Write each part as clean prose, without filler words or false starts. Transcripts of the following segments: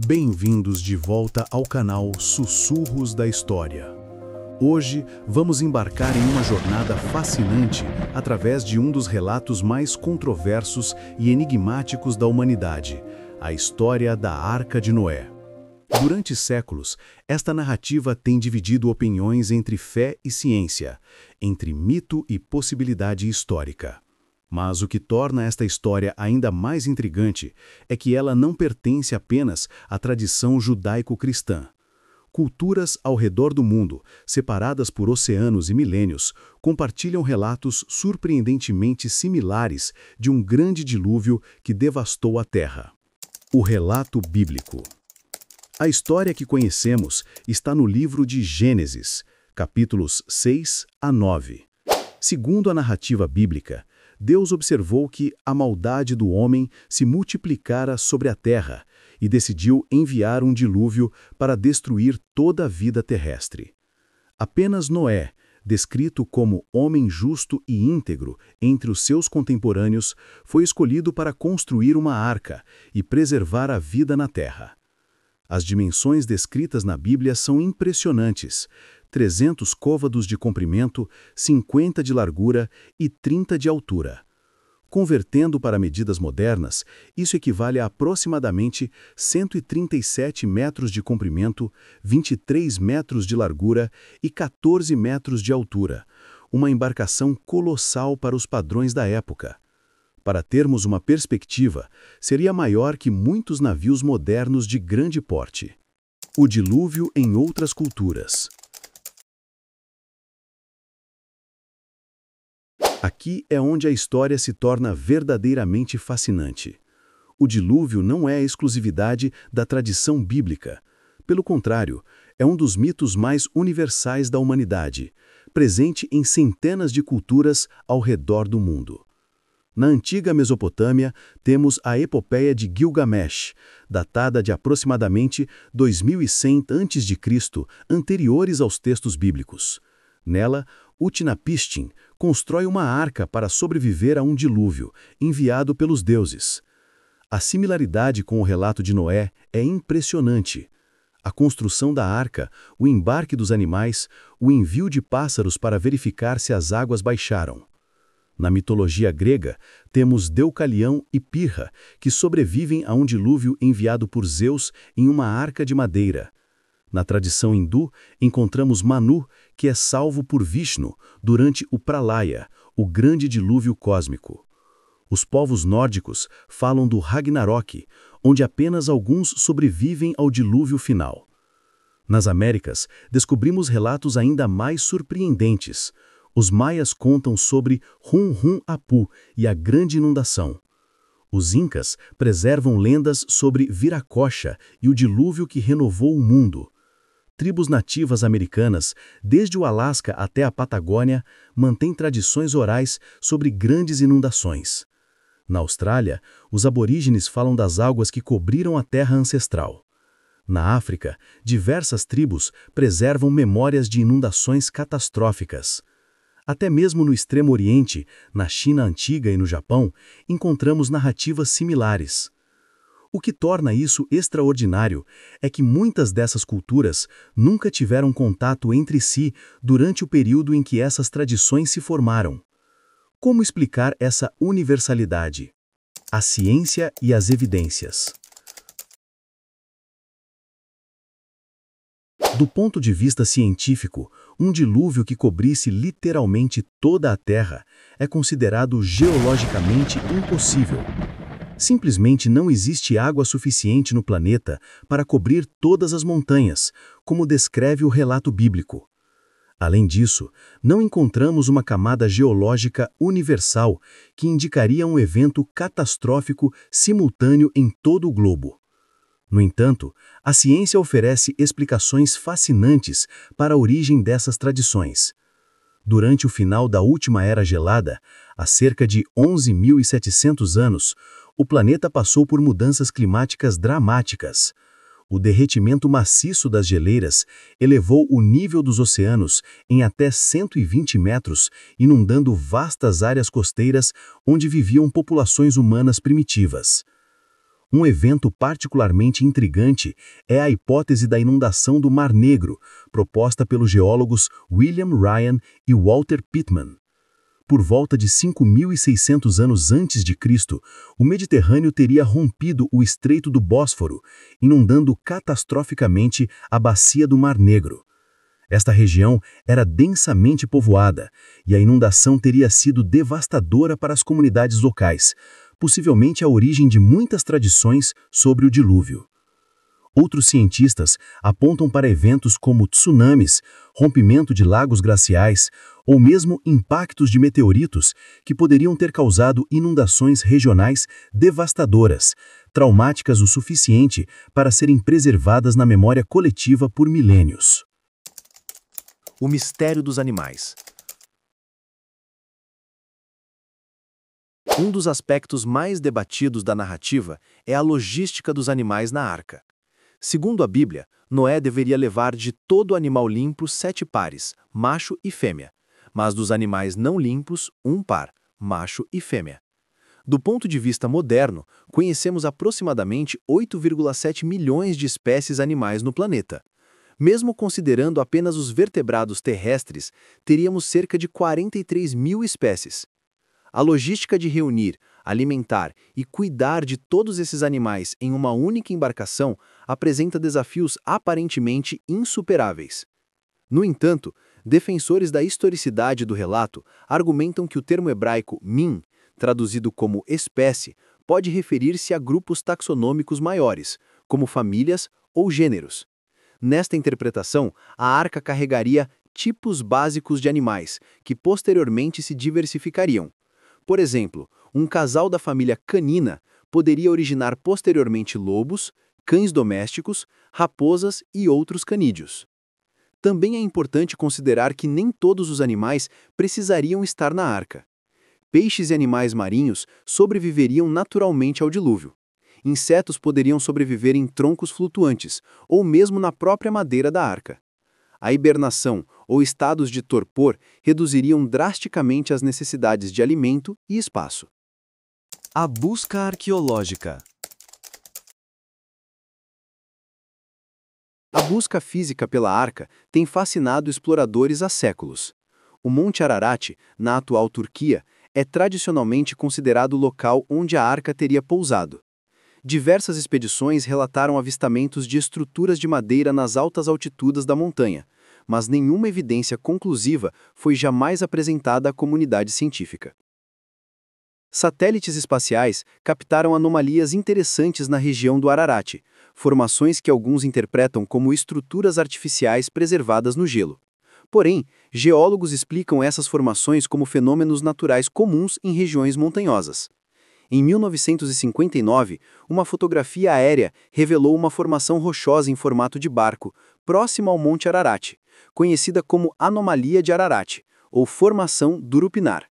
Bem-vindos de volta ao canal Sussurros da História. Hoje vamos embarcar em uma jornada fascinante através de um dos relatos mais controversos e enigmáticos da humanidade, a história da Arca de Noé. Durante séculos, esta narrativa tem dividido opiniões entre fé e ciência, entre mito e possibilidade histórica. Mas o que torna esta história ainda mais intrigante é que ela não pertence apenas à tradição judaico-cristã. Culturas ao redor do mundo, separadas por oceanos e milênios, compartilham relatos surpreendentemente similares de um grande dilúvio que devastou a Terra. O relato bíblico. A história que conhecemos está no livro de Gênesis, capítulos 6 a 9. Segundo a narrativa bíblica, Deus observou que a maldade do homem se multiplicara sobre a terra e decidiu enviar um dilúvio para destruir toda a vida terrestre. Apenas Noé, descrito como homem justo e íntegro entre os seus contemporâneos, foi escolhido para construir uma arca e preservar a vida na terra. As dimensões descritas na Bíblia são impressionantes: 300 côvados de comprimento, 50 de largura e 30 de altura. Convertendo para medidas modernas, isso equivale a aproximadamente 137 metros de comprimento, 23 metros de largura e 14 metros de altura, uma embarcação colossal para os padrões da época. Para termos uma perspectiva, seria maior que muitos navios modernos de grande porte. O dilúvio em outras culturas. Aqui é onde a história se torna verdadeiramente fascinante. O dilúvio não é a exclusividade da tradição bíblica. Pelo contrário, é um dos mitos mais universais da humanidade, presente em centenas de culturas ao redor do mundo. Na antiga Mesopotâmia, temos a epopeia de Gilgamesh, datada de aproximadamente 2100 a.C., anteriores aos textos bíblicos. Nela, Utnapishtim constrói uma arca para sobreviver a um dilúvio, enviado pelos deuses. A similaridade com o relato de Noé é impressionante. A construção da arca, o embarque dos animais, o envio de pássaros para verificar se as águas baixaram. Na mitologia grega, temos Deucalião e Pirra, que sobrevivem a um dilúvio enviado por Zeus em uma arca de madeira. Na tradição hindu, encontramos Manu, que é salvo por Vishnu durante o Pralaya, o grande dilúvio cósmico. Os povos nórdicos falam do Ragnarok, onde apenas alguns sobrevivem ao dilúvio final. Nas Américas, descobrimos relatos ainda mais surpreendentes. Os maias contam sobre Rum-Rum-Apu e a grande inundação. Os incas preservam lendas sobre Viracocha e o dilúvio que renovou o mundo. Tribos nativas americanas, desde o Alasca até a Patagônia, mantêm tradições orais sobre grandes inundações. Na Austrália, os aborígenes falam das águas que cobriram a terra ancestral. Na África, diversas tribos preservam memórias de inundações catastróficas. Até mesmo no Extremo Oriente, na China antiga e no Japão, encontramos narrativas similares. O que torna isso extraordinário é que muitas dessas culturas nunca tiveram contato entre si durante o período em que essas tradições se formaram. Como explicar essa universalidade? A ciência e as evidências. Do ponto de vista científico, um dilúvio que cobrisse literalmente toda a Terra é considerado geologicamente impossível. Simplesmente não existe água suficiente no planeta para cobrir todas as montanhas, como descreve o relato bíblico. Além disso, não encontramos uma camada geológica universal que indicaria um evento catastrófico simultâneo em todo o globo. No entanto, a ciência oferece explicações fascinantes para a origem dessas tradições. Durante o final da última era gelada, há cerca de 11.700 anos, o planeta passou por mudanças climáticas dramáticas. O derretimento maciço das geleiras elevou o nível dos oceanos em até 120 metros, inundando vastas áreas costeiras onde viviam populações humanas primitivas. Um evento particularmente intrigante é a hipótese da inundação do Mar Negro, proposta pelos geólogos William Ryan e Walter Pittman. Por volta de 5.600 anos antes de Cristo, o Mediterrâneo teria rompido o Estreito do Bósforo, inundando catastroficamente a bacia do Mar Negro. Esta região era densamente povoada e a inundação teria sido devastadora para as comunidades locais, possivelmente a origem de muitas tradições sobre o dilúvio. Outros cientistas apontam para eventos como tsunamis, rompimento de lagos glaciais ou mesmo impactos de meteoritos que poderiam ter causado inundações regionais devastadoras, traumáticas o suficiente para serem preservadas na memória coletiva por milênios. O mistério dos animais. Um dos aspectos mais debatidos da narrativa é a logística dos animais na arca. Segundo a Bíblia, Noé deveria levar de todo animal limpo 7 pares, macho e fêmea, mas dos animais não limpos, 1 par, macho e fêmea. Do ponto de vista moderno, conhecemos aproximadamente 8,7 milhões de espécies animais no planeta. Mesmo considerando apenas os vertebrados terrestres, teríamos cerca de 43 mil espécies. A logística de reunir, alimentar e cuidar de todos esses animais em uma única embarcação apresenta desafios aparentemente insuperáveis. No entanto, defensores da historicidade do relato argumentam que o termo hebraico min, traduzido como espécie, pode referir-se a grupos taxonômicos maiores, como famílias ou gêneros. Nesta interpretação, a arca carregaria tipos básicos de animais, que posteriormente se diversificariam. Por exemplo, um casal da família canina poderia originar posteriormente lobos, cães domésticos, raposas e outros canídeos. Também é importante considerar que nem todos os animais precisariam estar na arca. Peixes e animais marinhos sobreviveriam naturalmente ao dilúvio. Insetos poderiam sobreviver em troncos flutuantes, ou mesmo na própria madeira da arca. A hibernação ou estados de torpor reduziriam drasticamente as necessidades de alimento e espaço. A busca arqueológica. A busca física pela arca tem fascinado exploradores há séculos. O Monte Ararat, na atual Turquia, é tradicionalmente considerado o local onde a arca teria pousado. Diversas expedições relataram avistamentos de estruturas de madeira nas altas altitudes da montanha, mas nenhuma evidência conclusiva foi jamais apresentada à comunidade científica. Satélites espaciais captaram anomalias interessantes na região do Ararat, formações que alguns interpretam como estruturas artificiais preservadas no gelo. Porém, geólogos explicam essas formações como fenômenos naturais comuns em regiões montanhosas. Em 1959, uma fotografia aérea revelou uma formação rochosa em formato de barco, próxima ao Monte Ararat, conhecida como Anomalia de Ararat, ou Formação Durupinar.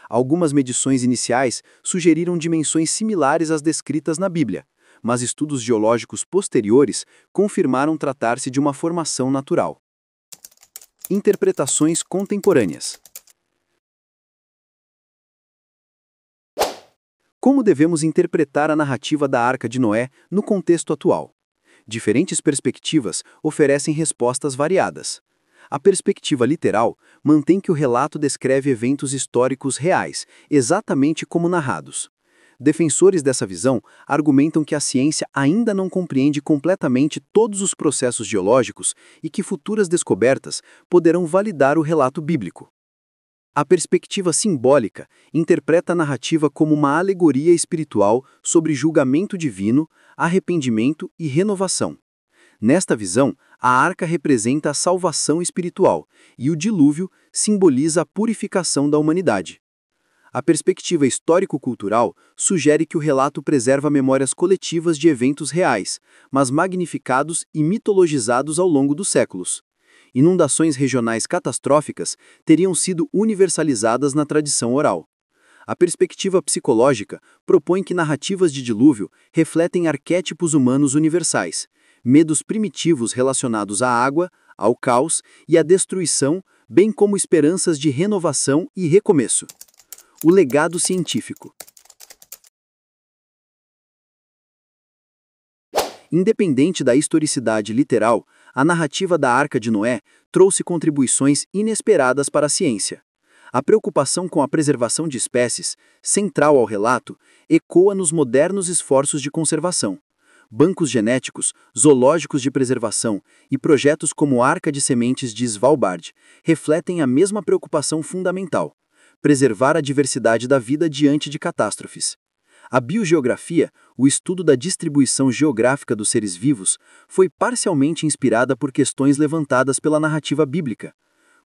Algumas medições iniciais sugeriram dimensões similares às descritas na Bíblia, mas estudos geológicos posteriores confirmaram tratar-se de uma formação natural. Interpretações contemporâneas. Como devemos interpretar a narrativa da Arca de Noé no contexto atual? Diferentes perspectivas oferecem respostas variadas. A perspectiva literal mantém que o relato descreve eventos históricos reais, exatamente como narrados. Defensores dessa visão argumentam que a ciência ainda não compreende completamente todos os processos geológicos e que futuras descobertas poderão validar o relato bíblico. A perspectiva simbólica interpreta a narrativa como uma alegoria espiritual sobre julgamento divino, arrependimento e renovação. Nesta visão, a arca representa a salvação espiritual e o dilúvio simboliza a purificação da humanidade. A perspectiva histórico-cultural sugere que o relato preserva memórias coletivas de eventos reais, mas magnificados e mitologizados ao longo dos séculos. Inundações regionais catastróficas teriam sido universalizadas na tradição oral. A perspectiva psicológica propõe que narrativas de dilúvio refletem arquétipos humanos universais, medos primitivos relacionados à água, ao caos e à destruição, bem como esperanças de renovação e recomeço. O legado científico. Independente da historicidade literal, a narrativa da Arca de Noé trouxe contribuições inesperadas para a ciência. A preocupação com a preservação de espécies, central ao relato, ecoa nos modernos esforços de conservação. Bancos genéticos, zoológicos de preservação e projetos como a Arca de Sementes de Svalbard refletem a mesma preocupação fundamental: preservar a diversidade da vida diante de catástrofes. A biogeografia, o estudo da distribuição geográfica dos seres vivos, foi parcialmente inspirada por questões levantadas pela narrativa bíblica.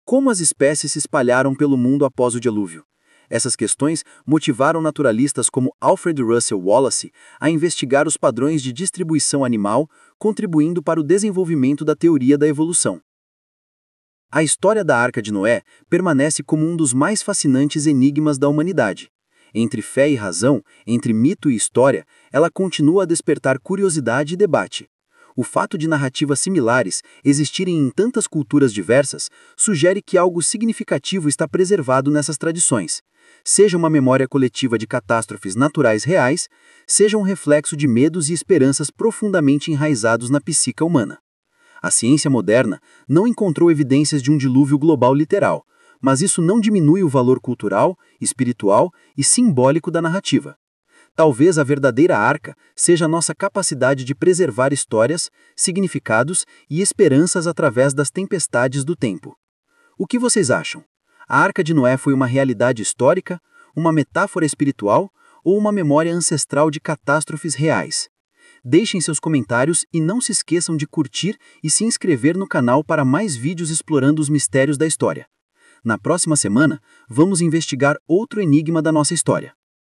Como as espécies se espalharam pelo mundo após o dilúvio? Essas questões motivaram naturalistas como Alfred Russel Wallace a investigar os padrões de distribuição animal, contribuindo para o desenvolvimento da teoria da evolução. A história da Arca de Noé permanece como um dos mais fascinantes enigmas da humanidade. Entre fé e razão, entre mito e história, ela continua a despertar curiosidade e debate. O fato de narrativas similares existirem em tantas culturas diversas sugere que algo significativo está preservado nessas tradições. Seja uma memória coletiva de catástrofes naturais reais, seja um reflexo de medos e esperanças profundamente enraizados na psique humana. A ciência moderna não encontrou evidências de um dilúvio global literal, mas isso não diminui o valor cultural, espiritual e simbólico da narrativa. Talvez a verdadeira arca seja a nossa capacidade de preservar histórias, significados e esperanças através das tempestades do tempo. O que vocês acham? A Arca de Noé foi uma realidade histórica, uma metáfora espiritual ou uma memória ancestral de catástrofes reais? Deixem seus comentários e não se esqueçam de curtir e se inscrever no canal para mais vídeos explorando os mistérios da história. Na próxima semana, vamos investigar outro enigma da nossa história.